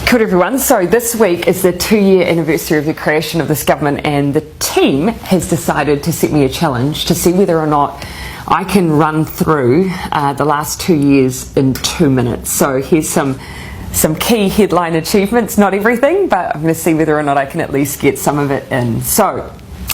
Good everyone, so this week is the 2-year anniversary of the creation of this government, and the team has decided to set me a challenge to see whether or not I can run through the last 2 years in 2 minutes. So here's some key headline achievements, not everything, but I'm going to see whether or not I can at least get some of it in. So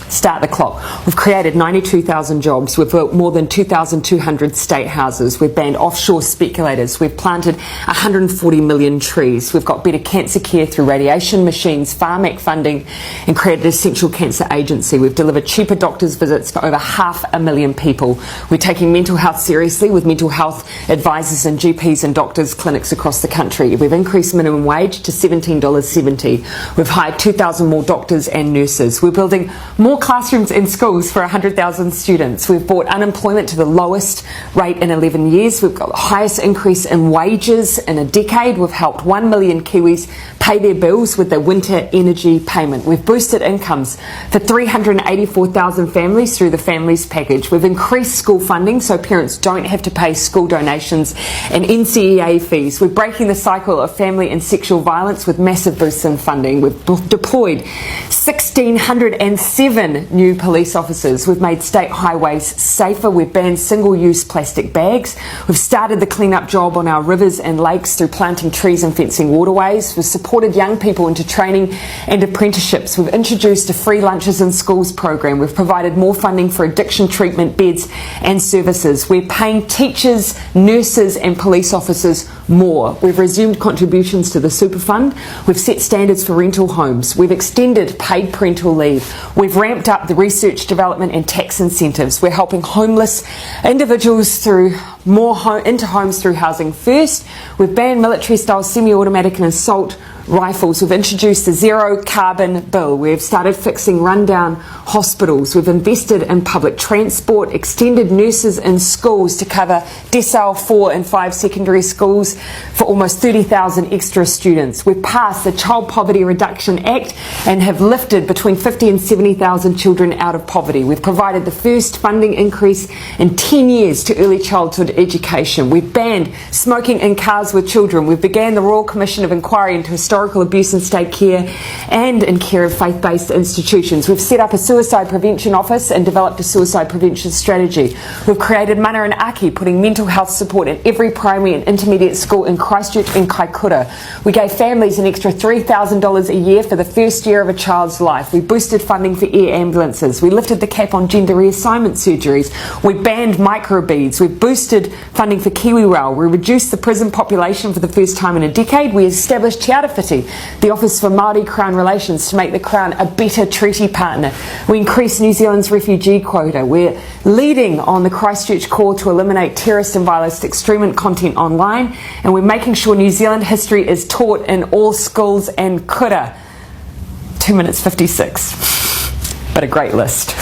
start the clock. We've created 92,000 jobs. We've built more than 2,200 state houses. We've banned offshore speculators. We've planted 140 million trees. We've got better cancer care through radiation machines, Pharmac funding, and created an essential cancer agency. We've delivered cheaper doctors' visits for over 500,000 people. We're taking mental health seriously with mental health advisors and GPs and doctors' clinics across the country. We've increased minimum wage to $17.70. We've hired 2,000 more doctors and nurses. We're building more classrooms in schools for 100,000 students. We've brought unemployment to the lowest rate in 11 years. We've got the highest increase in wages in a decade. We've helped 1 million Kiwis pay their bills with their winter energy payment. We've boosted incomes for 384,000 families through the Families Package. We've increased school funding so parents don't have to pay school donations and NCEA fees. We're breaking the cycle of family and sexual violence with massive boosts in funding. We've deployed 1,607 new police officers. We've made state highways safer. We've banned single-use plastic bags. We've started the clean-up job on our rivers and lakes through planting trees and fencing waterways. We've supported young people into training and apprenticeships. We've introduced a free lunches in schools program. We've provided more funding for addiction treatment beds and services. We're paying teachers, nurses and police officers more. We've resumed contributions to the super fund. We've set standards for rental homes. We've extended paid parental leave. We've ramped up the research, development and tax incentives. We're helping homeless individuals through into homes through Housing First. We've banned military-style semi-automatic and assault rifles. We've introduced the zero carbon bill. We've started fixing rundown hospitals. We've invested in public transport, extended nurses in schools to cover decile 4 and 5 secondary schools for almost 30,000 extra students. We've passed the Child Poverty Reduction Act and have lifted between 50 and 70,000 children out of poverty. We've provided the first funding increase in 10 years to early childhood education. We've banned smoking in cars with children. We've began the Royal Commission of Inquiry into historical abuse in state care and in care of faith-based institutions. We've set up a suicide prevention office and developed a suicide prevention strategy. We've created Mana and Aki, putting mental health support in every primary and intermediate school in Christchurch and Kaikoura. We gave families an extra $3,000 a year for the first year of a child's life. We boosted funding for air ambulances. We lifted the cap on gender reassignment surgeries. We banned microbeads. We boosted funding for KiwiRail. We reduced the prison population for the first time in a decade. We established Te Arawhiti, the Office for Māori Crown Relations, to make the Crown a better treaty partner. We increased New Zealand's refugee quota. We're leading on the Christchurch call to eliminate terrorist and violent extremist content online, and we're making sure New Zealand history is taught in all schools and kura. 2 minutes 56, but a great list.